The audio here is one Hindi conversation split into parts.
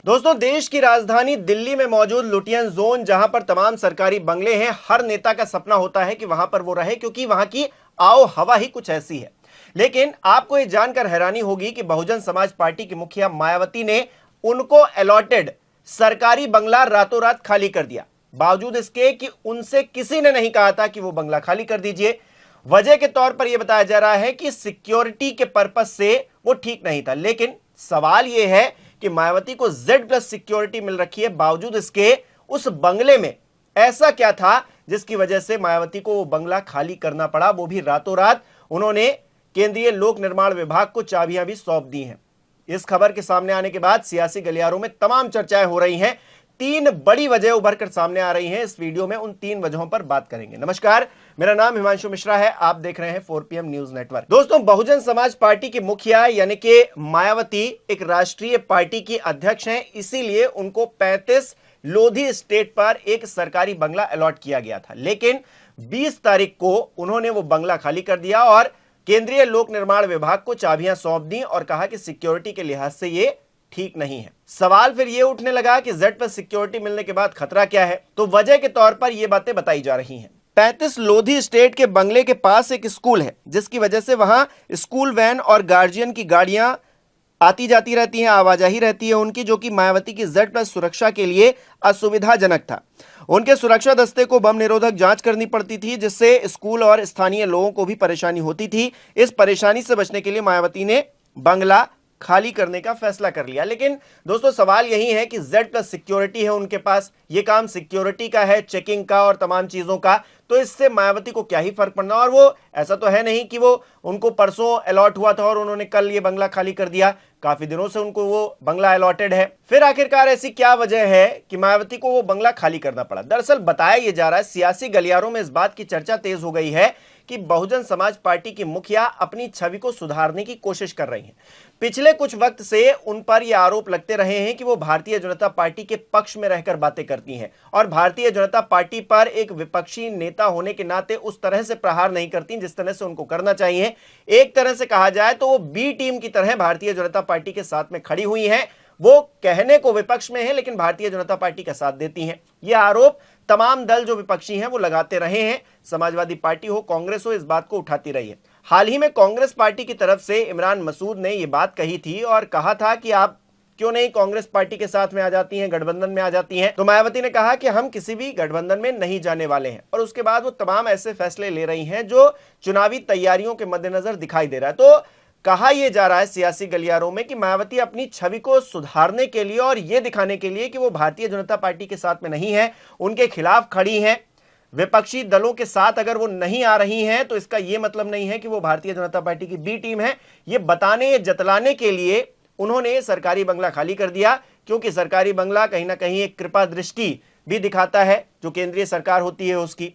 दोस्तों, देश की राजधानी दिल्ली में मौजूद लुटियन जोन, जहां पर तमाम सरकारी बंगले हैं, हर नेता का सपना होता है कि वहां पर वो रहे, क्योंकि वहां की आओ हवा ही कुछ ऐसी है। लेकिन आपको ये जानकर हैरानी होगी कि बहुजन समाज पार्टी की मुखिया मायावती ने उनको अलॉटेड सरकारी बंगला रातों रात खाली कर दिया, बावजूद इसके कि उनसे किसी ने नहीं कहा था कि वो बंगला खाली कर दीजिए। वजह के तौर पर यह बताया जा रहा है कि सिक्योरिटी के पर्पज से वो ठीक नहीं था। लेकिन सवाल यह है कि मायावती को Z+ सिक्योरिटी मिल रखी है, बावजूद इसके उस बंगले में ऐसा क्या था जिसकी वजह से मायावती को वो बंगला खाली करना पड़ा, वो भी रातों रात। उन्होंने केंद्रीय लोक निर्माण विभाग को चाबियां भी सौंप दी हैं। इस खबर के सामने आने के बाद सियासी गलियारों में तमाम चर्चाएं हो रही हैं। 3 बड़ी वजह उभरकर सामने आ रही हैं। इस वीडियो में उन 3 वजहों पर बात करेंगे। नमस्कार, मेरा नाम हिमांशु मिश्रा है, आप देख रहे हैं 4PM न्यूज नेटवर्क। दोस्तों, बहुजन समाज पार्टी की मुखिया यानी कि मायावती एक राष्ट्रीय पार्टी की अध्यक्ष हैं, इसीलिए उनको 35 लोधी स्टेट पर एक सरकारी बंगला अलॉट किया गया था। लेकिन 20 तारीख को उन्होंने वो बंगला खाली कर दिया और केंद्रीय लोक निर्माण विभाग को चाबियां सौंप दी और कहा कि सिक्योरिटी के लिहाज से ये ठीक नहीं है। सवाल फिर ये उठने लगा कि Z+ सिक्योरिटी मिलने के बाद खतरा क्या है। तो वजह के तौर पर ये बातें बताई जा रही हैं। 35 लोधी स्टेट के बंगले के पास एक स्कूल है, जिसकी वजह से वहां स्कूल वैन और गार्जियन की गाड़ियां आती जाती रहती हैं, आवाजाही रहती है उनकी, जो कि मायावती की Z+ सुरक्षा के लिए असुविधाजनक था। उनके सुरक्षा दस्ते को बम निरोधक जांच करनी पड़ती थी, जिससे स्कूल और स्थानीय लोगों को भी परेशानी होती थी। इस परेशानी से बचने के लिए मायावती ने बंगला खाली करने का फैसला कर लिया। लेकिन दोस्तों, सवाल यही है कि Z+ सिक्योरिटी है उनके पास, ये काम सिक्योरिटी का है, चेकिंग का और तमाम चीजों का, तो इससे मायावती को क्या ही फर्क पड़ना। और वो ऐसा तो है नहीं कि वो उनको परसों अलॉट हुआ था और उन्होंने कल ये बंगला खाली कर दिया। काफी दिनों से उनको वो बंगला अलॉटेड है। फिर आखिरकार ऐसी क्या वजह है कि मायावती को वो बंगला खाली करना पड़ा? दरअसल बताया यह जा रहा है, सियासी गलियारों में इस बात की चर्चा तेज हो गई है कि बहुजन समाज पार्टी की मुखिया अपनी छवि को सुधारने की कोशिश कर रही हैं। पिछले कुछ वक्त से उन पर यह आरोप लगते रहे हैं कि वो भारतीय जनता पार्टी के पक्ष में रहकर बातें करती हैं और भारतीय जनता पार्टी पर एक विपक्षी नेता होने के नाते उस तरह से प्रहार नहीं करती जिस तरह से उनको करना चाहिए। एक तरह से कहा जाए तो वो बी टीम की तरह भारतीय जनता पार्टी के साथ में खड़ी हुई हैं। वो कहने को विपक्ष में है, लेकिन भारतीय जनता पार्टी का साथ देती हैं। यह आरोप तमाम दल जो विपक्षी हैं वो लगाते रहे हैं। समाजवादी पार्टी हो, कांग्रेस हो, इस बात को उठाती रही है। हाल ही में कांग्रेस पार्टी की तरफ से इमरान मसूद ने यह बात कही थी और कहा था कि आप क्यों नहीं कांग्रेस पार्टी के साथ में आ जाती हैं, गठबंधन में आ जाती हैं। तो मायावती ने कहा कि हम किसी भी गठबंधन में नहीं जाने वाले हैं। और उसके बाद वो तमाम ऐसे फैसले ले रही हैं जो चुनावी तैयारियों के मद्देनजर दिखाई दे रहा है। तो कहा यह जा रहा है सियासी गलियारों में कि मायावती अपनी छवि को सुधारने के लिए और यह दिखाने के लिए कि वो भारतीय जनता पार्टी के साथ में नहीं है, उनके खिलाफ खड़ी हैं, विपक्षी दलों के साथ अगर वो नहीं आ रही हैं, तो इसका यह मतलब नहीं है कि वो भारतीय जनता पार्टी की बी टीम है। ये बताने, जतलाने के लिए उन्होंने सरकारी बंगला खाली कर दिया, क्योंकि सरकारी बंगला कहीं ना कहीं एक कृपा दृष्टि भी दिखाता है जो केंद्रीय सरकार होती है उसकी।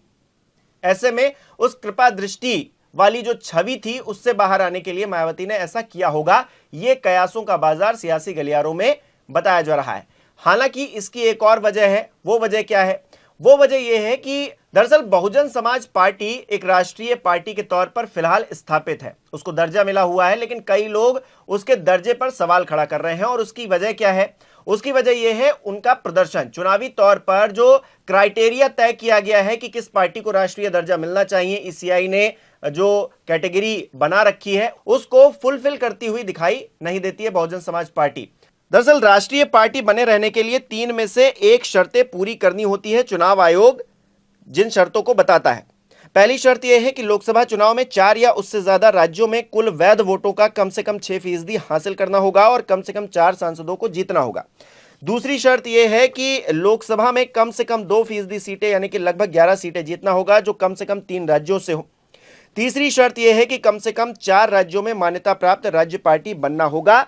ऐसे में उस कृपा दृष्टि वाली जो छवि थी उससे बाहर आने के लिए मायावती ने ऐसा किया होगा। ये कयासों का बाजार सियासी गलियारों में बताया जा रहा है। हालांकि इसकी एक और वजह है। वो वजह क्या है? वो वजह यह है कि दरअसल बहुजन समाज पार्टी एक राष्ट्रीय पार्टी के तौर पर फिलहाल स्थापित है, उसको दर्जा मिला हुआ है, लेकिन कई लोग उसके दर्जे पर सवाल खड़ा कर रहे हैं। और उसकी वजह क्या है? उसकी वजह यह है उनका प्रदर्शन। चुनावी तौर पर जो क्राइटेरिया तय किया गया है कि किस पार्टी को राष्ट्रीय दर्जा मिलना चाहिए, ECI ने जो कैटेगरी बना रखी है उसको फुलफिल करती हुई दिखाई नहीं देती है बहुजन समाज पार्टी। दरअसल राष्ट्रीय पार्टी बने रहने के लिए 3 में से 1 शर्तें पूरी करनी होती है। चुनाव आयोग जिन शर्तों को बताता है, पहली शर्त यह है कि लोकसभा चुनाव में 4 या उससे ज्यादा राज्यों में कुल वैध वोटों का कम से कम 6% हासिल करना होगा और कम से कम 4 सांसदों को जीतना होगा। दूसरी शर्त यह है कि लोकसभा में कम से कम 2% सीटें यानी कि लगभग 11 सीटें जीतना होगा, जो कम से कम 3 राज्यों से हो। तीसरी शर्त यह है कि कम से कम 4 राज्यों में मान्यता प्राप्त राज्य पार्टी बनना होगा,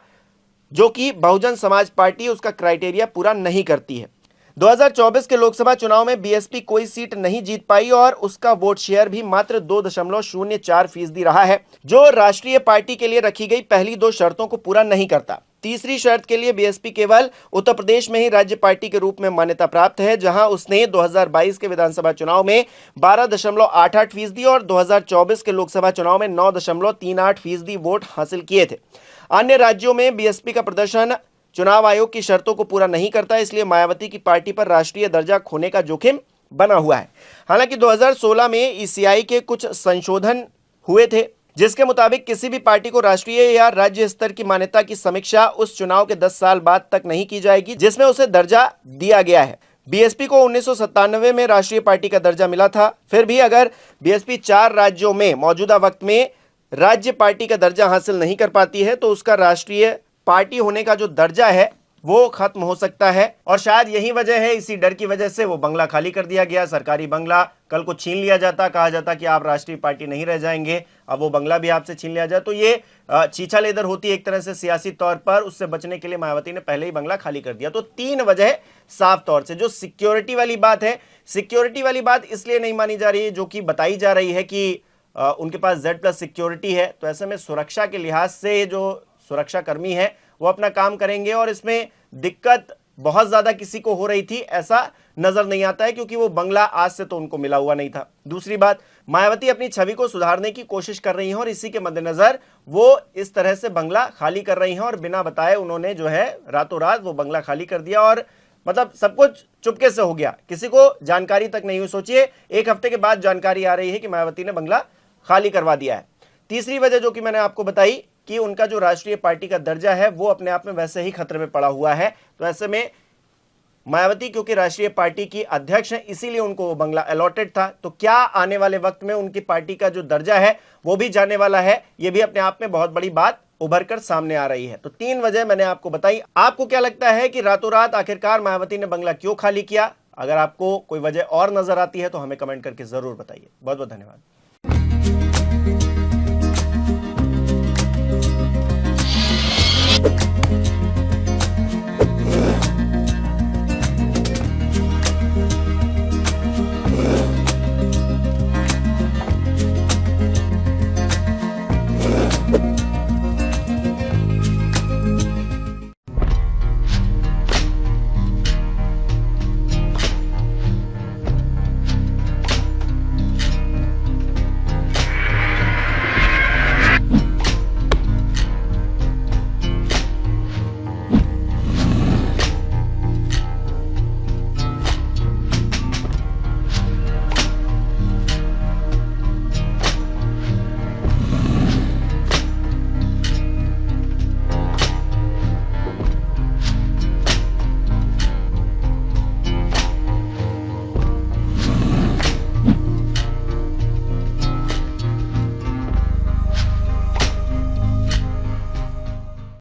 जो कि बहुजन समाज पार्टी उसका क्राइटेरिया पूरा नहीं करती है। 2024 के लोकसभा चुनाव में बीएसपी कोई सीट नहीं जीत पाई और उसका वोट शेयर भी मात्र 2.04% रहा है, जो राष्ट्रीय पार्टी के लिए रखी गई पहली 2 शर्तों को पूरा नहीं करता। तीसरी शर्त के लिए बीएसपी केवल उत्तर प्रदेश में ही राज्य पार्टी के रूप में मान्यता प्राप्त है, जहां उसने 2022 के विधानसभा चुनाव में 12.88% और 2024 के लोकसभा चुनाव में 9.38% वोट हासिल किए थे। अन्य राज्यों में बीएसपी का प्रदर्शन चुनाव आयोग की शर्तों को पूरा नहीं करता, इसलिए मायावती की पार्टी पर राष्ट्रीय दर्जा खोने का जोखिम बना हुआ है। हालांकि 2016 में ईसीआई के कुछ संशोधन हुए थे, जिसके मुताबिक किसी भी पार्टी को राष्ट्रीय या राज्य स्तर की मान्यता की समीक्षा उस चुनाव के 10 साल बाद तक नहीं की जाएगी जिसमें उसे दर्जा दिया गया है। बीएसपी को 1997 में राष्ट्रीय पार्टी का दर्जा मिला था। फिर भी अगर बीएसपी 4 राज्यों में मौजूदा वक्त में राज्य पार्टी का दर्जा हासिल नहीं कर पाती है तो उसका राष्ट्रीय पार्टी होने का जो दर्जा है वो खत्म हो सकता है। और शायद यही वजह है, इसी डर की वजह से वो बंगला खाली कर दिया गया। सरकारी बंगला कल को छीन लिया जाता, कहा जाता कि आप राष्ट्रीय पार्टी नहीं रह जाएंगे, अब वो बंगला भी आपसे छीन लिया जाए, तो ये चीछा लेदर होती है एक तरह से सियासी तौर पर। उससे बचने के लिए मायावती ने पहले ही बंगला खाली कर दिया। तो 3 वजह साफ तौर से। जो सिक्योरिटी वाली बात है, सिक्योरिटी वाली बात इसलिए नहीं मानी जा रही है, जो कि बताई जा रही है कि उनके पास Z+ सिक्योरिटी है, तो ऐसे में सुरक्षा के लिहाज से जो सुरक्षा कर्मी है वो अपना काम करेंगे और इसमें दिक्कत बहुत ज्यादा किसी को हो रही थी ऐसा नजर नहीं आता है, क्योंकि वो बंगला आज से तो उनको मिला हुआ नहीं था। दूसरी बात, मायावती अपनी छवि को सुधारने की कोशिश कर रही हैं और इसी के मद्देनजर वो इस तरह से बंगला खाली कर रही हैं और बिना बताए उन्होंने जो है रातों रात वो बंगला खाली कर दिया और मतलब सब कुछ चुपके से हो गया, किसी को जानकारी तक नहीं हुई। सोचिए, 1 हफ्ते के बाद जानकारी आ रही है कि मायावती ने बंगला खाली करवा दिया है। तीसरी वजह जो कि मैंने आपको बताई कि उनका जो राष्ट्रीय पार्टी का दर्जा है वो अपने आप में वैसे ही खतरे में पड़ा हुआ है। तो ऐसे में मायावती क्योंकि राष्ट्रीय पार्टी की अध्यक्ष हैं, इसीलिए उनको वो बंगला अलॉटेड था। तो क्या आने वाले वक्त में उनकी पार्टी का जो दर्जा है वो भी जाने वाला है, ये भी अपने आप में बहुत बड़ी बात उभर कर सामने आ रही है। तो 3 वजह मैंने आपको बताई। आपको क्या लगता है कि रातों रात आखिरकार मायावती ने बंगला क्यों खाली किया? अगर आपको कोई वजह और नजर आती है तो हमें कमेंट करके जरूर बताइए। बहुत बहुत धन्यवाद।